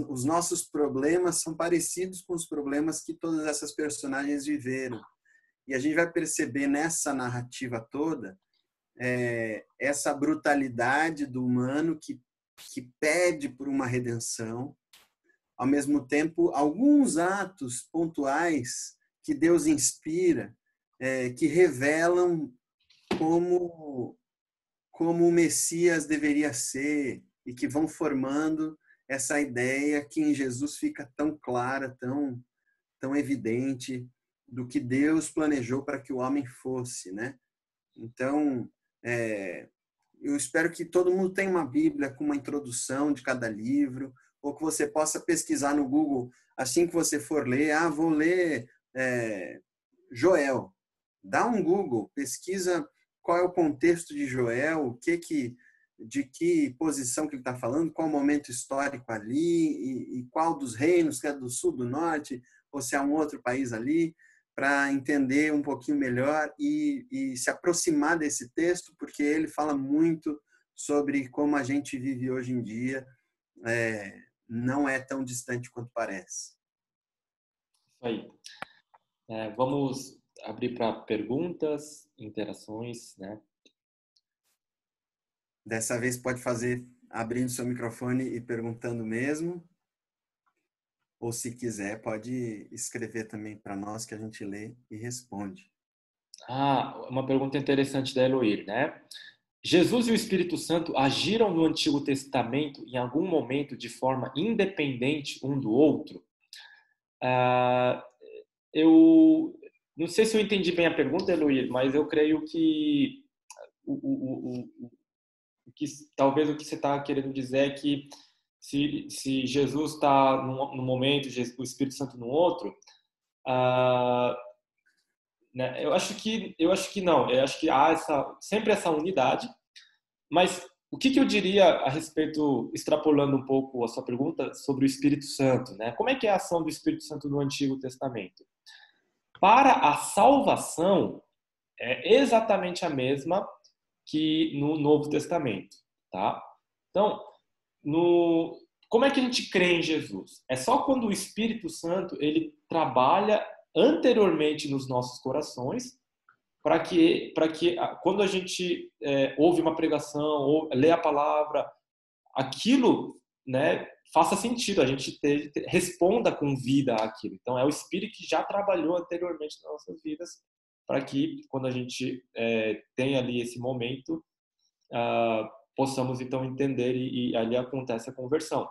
os nossos problemas são parecidos com os problemas que todas essas personagens viveram. E a gente vai perceber nessa narrativa toda essa brutalidade do humano que pede por uma redenção, ao mesmo tempo, alguns atos pontuais que Deus inspira, que revelam como o Messias deveria ser e que vão formando essa ideia que em Jesus fica tão clara, tão evidente do que Deus planejou para que o homem fosse, né? Então, eu espero que todo mundo tenha uma Bíblia com uma introdução de cada livro, ou que você possa pesquisar no Google, assim que você for ler, vou ler Joel. Dá um Google, pesquisa qual é o contexto de Joel, de que posição que ele está falando, qual o momento histórico ali, e qual dos reinos, que é do sul, do norte, ou se há um outro país ali, para entender um pouquinho melhor e se aproximar desse texto, porque ele fala muito sobre como a gente vive hoje em dia, não é tão distante quanto parece. Isso aí. Vamos abrir para perguntas, interações, né? Dessa vez pode fazer abrindo seu microfone e perguntando mesmo. Ou se quiser, pode escrever também para nós que a gente lê e responde. Uma pergunta interessante da Eloir, né? Jesus e o Espírito Santo agiram no Antigo Testamento em algum momento de forma independente um do outro? Eu não sei se eu entendi bem a pergunta, Eloir, mas eu creio que talvez o que você está querendo dizer é que se Jesus está num momento e o Espírito Santo no outro, né, eu acho que não. Eu acho que há sempre essa unidade, mas o que eu diria a respeito, extrapolando um pouco a sua pergunta, sobre o Espírito Santo, né? Como é que é a ação do Espírito Santo no Antigo Testamento? Para a salvação, é exatamente a mesma que no Novo Testamento, tá? Então, como é que a gente crê em Jesus? É só quando o Espírito Santo ele trabalha anteriormente nos nossos corações, para que quando a gente ouve uma pregação ou lê a palavra, aquilo, né, faça sentido, a gente responda com vida àquilo. Então, é o Espírito que já trabalhou anteriormente nas nossas vidas, para que, quando a gente tem ali esse momento, possamos, então, entender e ali acontece a conversão.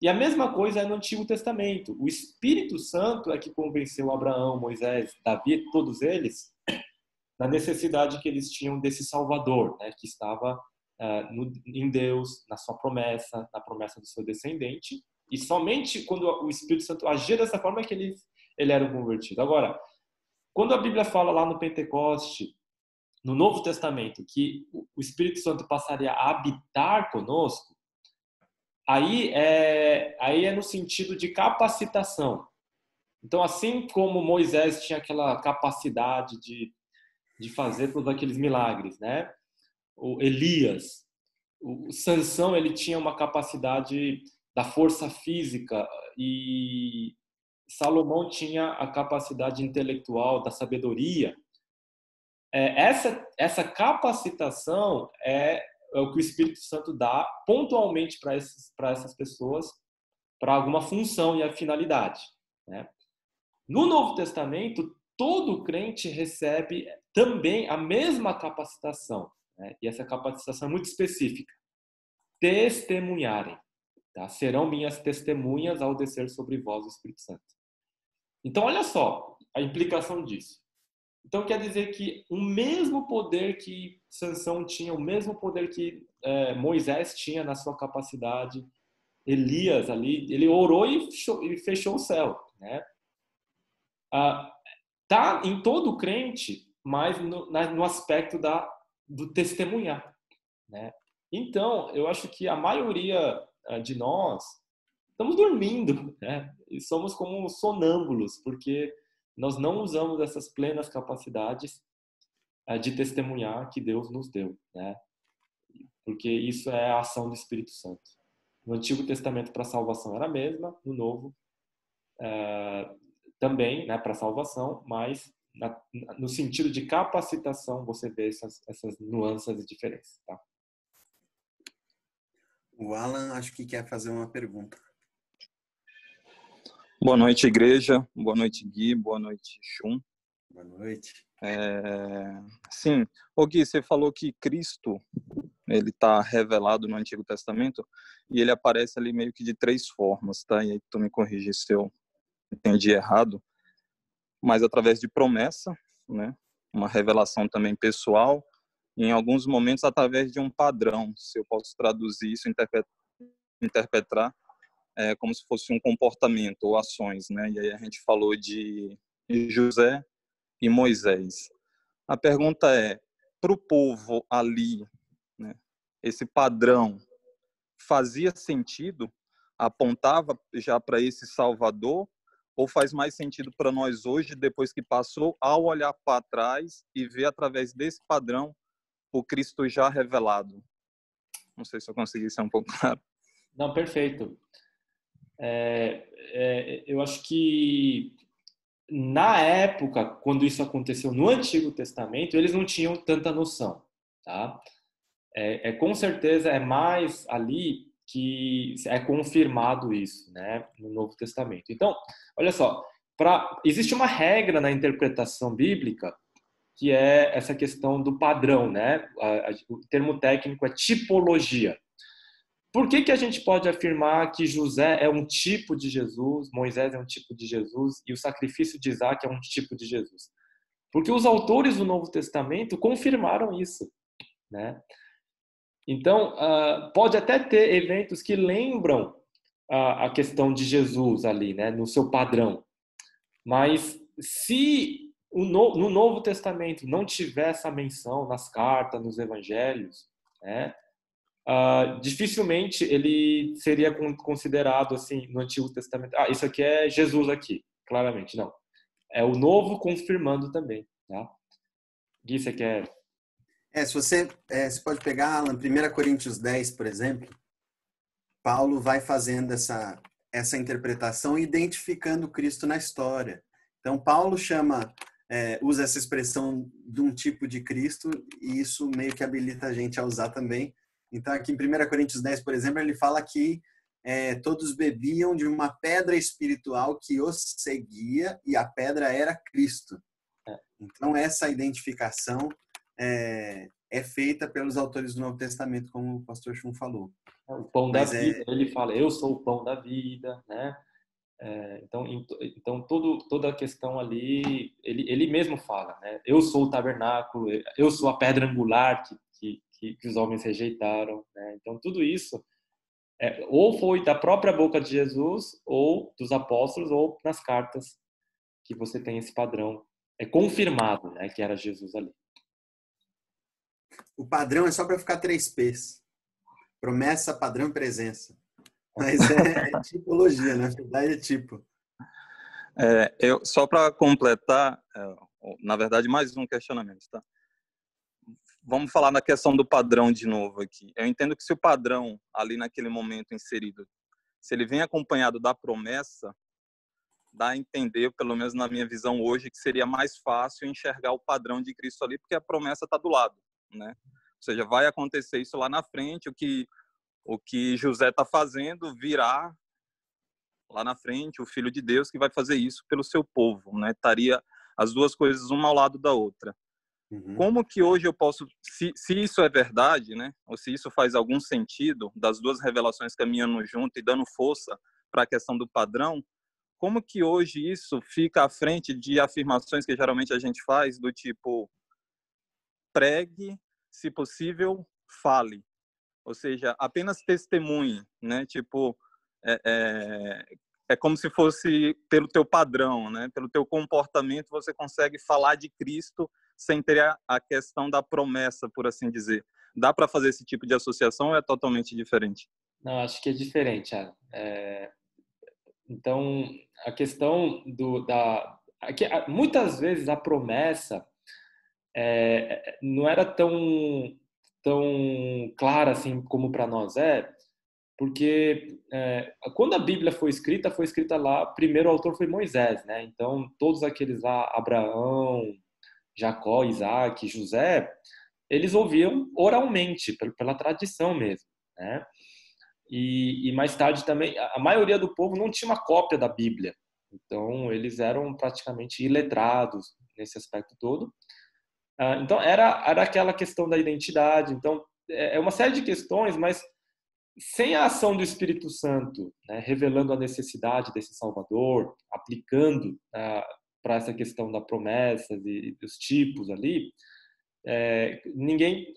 E a mesma coisa é no Antigo Testamento. O Espírito Santo é que convenceu Abraão, Moisés, Davi, todos eles, da necessidade que eles tinham desse Salvador, né, que estava em Deus, na sua promessa, na promessa do seu descendente, e somente quando o Espírito Santo agia dessa forma é que eles eram convertidos. Agora, quando a Bíblia fala lá no Pentecoste, no Novo Testamento, que o Espírito Santo passaria a habitar conosco, aí é no sentido de capacitação. Então, assim como Moisés tinha aquela capacidade de fazer todos aqueles milagres, né? O Elias, o Sansão, ele tinha uma capacidade da força física e Salomão tinha a capacidade intelectual, da sabedoria. Essa capacitação é o que o Espírito Santo dá pontualmente para essas pessoas, para alguma função e a finalidade, né? No Novo Testamento, todo crente recebe também a mesma capacitação, né? E essa capacitação é muito específica. Testemunharem, tá? Serão minhas testemunhas ao descer sobre vós o Espírito Santo. Então, olha só a implicação disso. Então, quer dizer que o mesmo poder que Sansão tinha, o mesmo poder que Moisés tinha na sua capacidade, Elias ali, ele orou e fechou o céu, né? Tá em todo crente, mas no aspecto do testemunhar, né? Então, eu acho que a maioria de nós estamos dormindo, né? E somos como sonâmbulos, porque nós não usamos essas plenas capacidades de testemunhar que Deus nos deu, né? Porque isso é a ação do Espírito Santo. No Antigo Testamento, para a salvação era a mesma, no Novo também, né, para a salvação, mas no sentido de capacitação você vê essas nuances e diferenças, tá? O Alan acho que quer fazer uma pergunta. Boa noite, igreja. Boa noite, Gui. Boa noite, Chum. Boa noite. Sim. Ô, Gui, você falou que Cristo, ele está revelado no Antigo Testamento e ele aparece ali meio que de 3 formas, tá? E aí tu me corrige se eu entendi errado. Mas através de promessa, né? Uma revelação também pessoal, e em alguns momentos através de um padrão, se eu posso traduzir isso, interpretar como se fosse um comportamento ou ações, né? E aí a gente falou de José e Moisés. A pergunta é, para o povo ali, né, esse padrão fazia sentido? Apontava já para esse Salvador? Ou faz mais sentido para nós hoje, depois que passou, ao olhar para trás e ver através desse padrão o Cristo já revelado? Não sei se eu consegui ser um pouco claro. Não, perfeito. Eu acho que na época, quando isso aconteceu no Antigo Testamento, eles não tinham tanta noção, tá? Com certeza é mais ali que é confirmado isso, né, no Novo Testamento. Então, olha só, existe uma regra na interpretação bíblica que é essa questão do padrão, né? O termo técnico é tipologia. Por que a gente pode afirmar que José é um tipo de Jesus, Moisés é um tipo de Jesus e o sacrifício de Isaac é um tipo de Jesus? Porque os autores do Novo Testamento confirmaram isso, né? Então, pode até ter eventos que lembram a questão de Jesus ali, né, no seu padrão. Mas se no Novo Testamento não tiver essa menção nas cartas, nos evangelhos, né, dificilmente ele seria considerado assim no Antigo Testamento. Isso aqui é Jesus aqui, claramente não. É o Novo confirmando também, tá? Gui, você quer? Se você pode pegar, Alan, 1 Coríntios 10, por exemplo, Paulo vai fazendo essa interpretação, identificando Cristo na história. Então, Paulo usa essa expressão de um tipo de Cristo, e isso meio que habilita a gente a usar também. Então, aqui em 1 Coríntios 10, por exemplo, ele fala que todos bebiam de uma pedra espiritual que os seguia, e a pedra era Cristo. Então, essa identificação é feita pelos autores do Novo Testamento, como o pastor Chum falou. O pão da vida, ele fala, eu sou o pão da vida, né? Então toda a questão ali, ele mesmo fala, né? Eu sou o tabernáculo, eu sou a pedra angular que os homens rejeitaram, né? Então tudo isso ou foi da própria boca de Jesus, ou dos apóstolos, ou nas cartas que você tem esse padrão. É confirmado, né, que era Jesus ali. O padrão é só para ficar 3 P's. Promessa, padrão e presença. Mas é tipologia, na verdade é tipo. Só para completar, na verdade, mais um questionamento, tá? vamos falar na questão do padrão de novo aqui. Eu entendo que se o padrão ali naquele momento inserido, se ele vem acompanhado da promessa, dá a entender, pelo menos na minha visão hoje, que seria mais fácil enxergar o padrão de Cristo ali, porque a promessa está do lado, né? Ou seja, vai acontecer isso lá na frente, o que José está fazendo virá lá na frente, o Filho de Deus que vai fazer isso pelo seu povo, né? Estaria as duas coisas uma ao lado da outra. Como que hoje eu posso, se isso é verdade, né? Ou se isso faz algum sentido, das duas revelações caminhando junto e dando força para a questão do padrão, como que hoje isso fica à frente de afirmações que geralmente a gente faz, do tipo, pregue, se possível, fale. Ou seja, apenas testemunhe, né? Tipo, é como se fosse pelo teu padrão, né? Pelo teu comportamento, você consegue falar de Cristo sem ter a questão da promessa, por assim dizer. Dá para fazer esse tipo de associação ou é totalmente diferente? Não, acho que é diferente, Alan. Então, a questão muitas vezes a promessa não era tão clara assim como para nós porque quando a Bíblia foi escrita lá, primeiro o autor foi Moisés, né? Então, todos aqueles lá, Abraão, Jacó, Isaac, José, eles ouviam oralmente, pela tradição mesmo, né? E mais tarde também, a maioria do povo não tinha uma cópia da Bíblia. Então, eles eram praticamente iletrados nesse aspecto todo. Então, era aquela questão da identidade. Então, é uma série de questões, mas sem a ação do Espírito Santo, né, revelando a necessidade desse Salvador, aplicando para essa questão da promessa e dos tipos ali, ninguém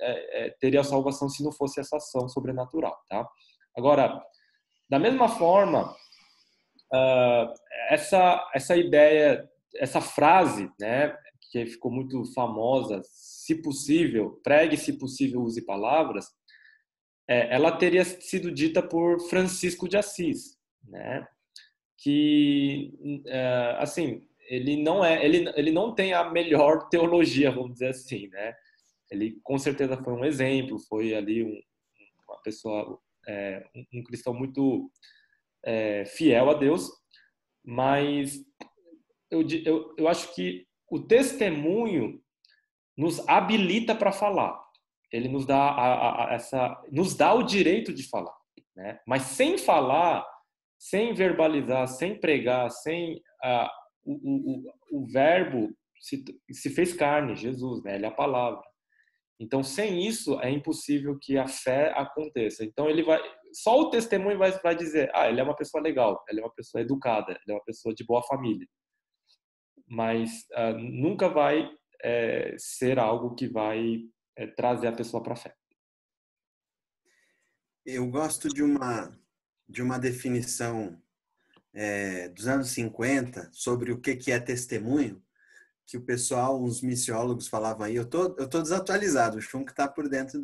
teria a salvação se não fosse essa ação sobrenatural, tá? Agora, da mesma forma, essa ideia, essa frase, né, que ficou muito famosa, se possível, pregue, se possível, use palavras, ela teria sido dita por Francisco de Assis, né, que, assim, ele não tem a melhor teologia, vamos dizer assim, né? Ele com certeza foi um exemplo, foi ali uma pessoa, um cristão muito fiel a Deus, mas eu acho que o testemunho nos habilita para falar. Ele nos dá nos dá o direito de falar, né? Mas sem falar, sem verbalizar, sem pregar, sem o verbo se fez carne, Jesus, né? Ele é a palavra. Então, sem isso, é impossível que a fé aconteça. Então, só o testemunho vai dizer, ele é uma pessoa legal, ele é uma pessoa educada, ele é uma pessoa de boa família. Mas nunca vai ser algo que vai trazer a pessoa para a fé. Eu gosto de uma definição dos anos 50 sobre o que é testemunho, que o pessoal, uns missiólogos falavam aí, eu tô desatualizado, o Schunk está por dentro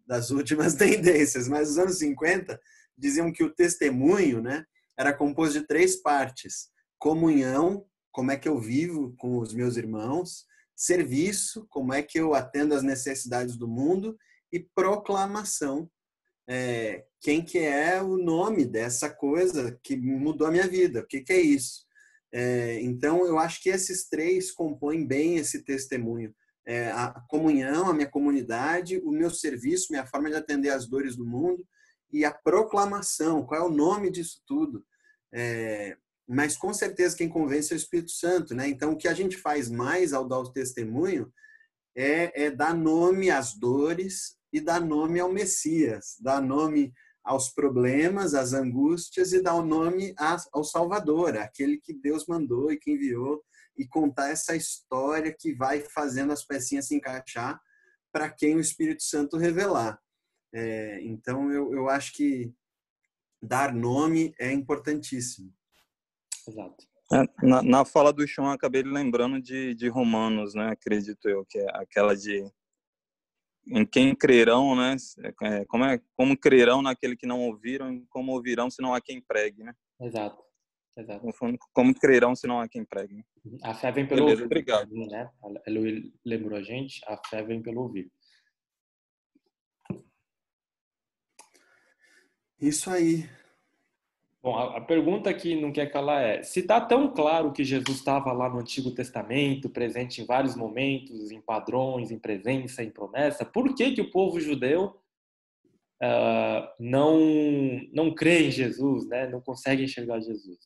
das últimas tendências, mas nos anos 50 diziam que o testemunho, né, era composto de 3 partes: comunhão, como é que eu vivo com os meus irmãos; serviço, como é que eu atendo às necessidades do mundo; e proclamação, quem que é o nome dessa coisa que mudou a minha vida, o que é isso. Então, eu acho que esses 3 compõem bem esse testemunho. A comunhão, a minha comunidade, o meu serviço, minha forma de atender às dores do mundo, e a proclamação, qual é o nome disso tudo. Mas, com certeza, quem convence é o Espírito Santo, né? Então, o que a gente faz mais ao dar o testemunho é dar nome às dores e dar nome ao Messias, dar nome aos problemas, às angústias, e dar o nome ao Salvador, aquele que Deus mandou e que enviou, e contar essa história que vai fazendo as pecinhas se encaixar para quem o Espírito Santo revelar. Então, eu acho que dar nome é importantíssimo. Exato. Na fala do Sean, acabei lembrando de Romanos, né? Acredito eu, que é aquela de em quem crerão, né? Como crerão naquele que não ouviram, e como ouvirão se não há quem pregue, né? Exato. Como crerão se não há quem pregue. A fé vem pelo Beleza, ouvir, obrigado. né? Ele lembrou a gente, a fé vem pelo ouvir. Isso aí. Bom, a pergunta que não quer calar é: se está tão claro que Jesus estava lá no Antigo Testamento, presente em vários momentos, em padrões, em presença, em promessa, por que que o povo judeu não crê em Jesus, né? Não consegue enxergar Jesus?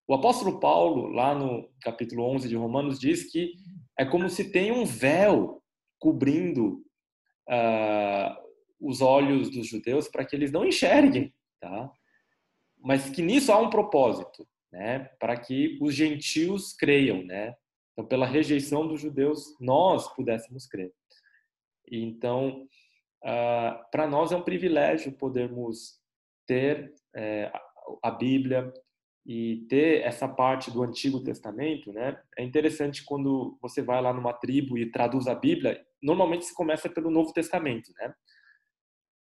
O apóstolo Paulo, lá no capítulo 11 de Romanos, diz que é como se tem um véu cobrindo ah, os olhos dos judeus para que eles não enxerguem, tá? Mas que nisso há um propósito, né? Para que os gentios creiam, né? Então, pela rejeição dos judeus, nós pudéssemos crer. E então, para nós é um privilégio podermos ter a Bíblia e ter essa parte do Antigo Testamento, né? É interessante quando você vai lá numa tribo e traduz a Bíblia, normalmente se começa pelo Novo Testamento, né?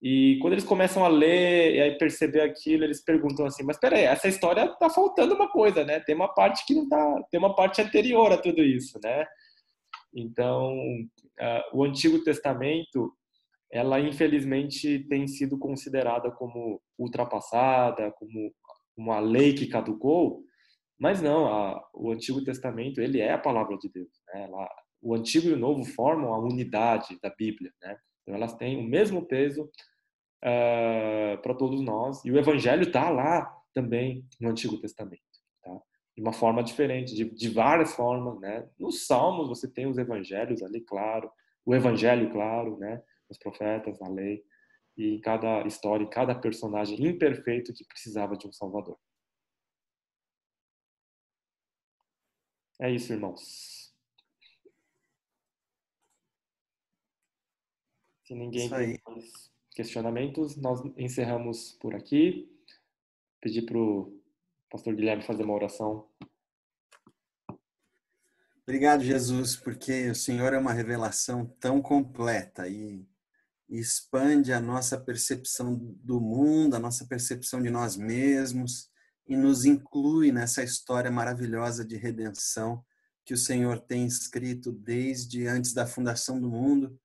E quando eles começam a ler e aí perceber aquilo, eles perguntam assim: mas peraí, essa história tá faltando uma coisa, né? Tem uma parte que não tá, tem uma parte anterior a tudo isso, né? Então, o Antigo Testamento, ela infelizmente tem sido considerada como ultrapassada, como uma lei que caducou, mas não, o Antigo Testamento, ele é a palavra de Deus, né? O Antigo e o Novo formam a unidade da Bíblia, né? Então elas têm o mesmo peso para todos nós. E o Evangelho está lá também no Antigo Testamento, tá? De uma forma diferente, de várias formas, né? Nos Salmos você tem os Evangelhos ali, claro, o Evangelho, claro, né? Os profetas, a lei, e em cada história, em cada personagem imperfeito que precisava de um Salvador. É isso, irmãos. Se ninguém Isso tem aí. mais questionamentos, nós encerramos por aqui. Pedir para o pastor Guilherme fazer uma oração. Obrigado, Jesus, porque o Senhor é uma revelação tão completa e expande a nossa percepção do mundo, a nossa percepção de nós mesmos e nos inclui nessa história maravilhosa de redenção que o Senhor tem escrito desde antes da fundação do mundo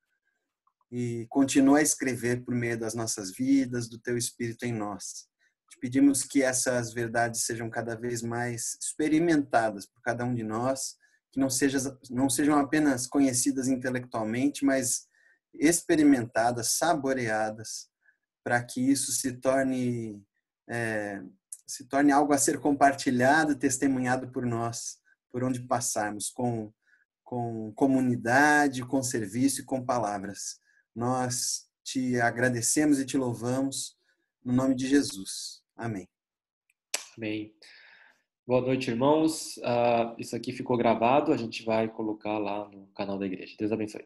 e continua a escrever por meio das nossas vidas, do teu Espírito em nós. Te pedimos que essas verdades sejam cada vez mais experimentadas por cada um de nós, que não sejam apenas conhecidas intelectualmente, mas experimentadas, saboreadas, para que isso se torne algo a ser compartilhado, testemunhado por nós, por onde passarmos, com comunidade, com serviço e com palavras. Nós te agradecemos e te louvamos no nome de Jesus. Amém. Amém. Boa noite, irmãos. Isso aqui ficou gravado, a gente vai colocar lá no canal da igreja. Deus abençoe.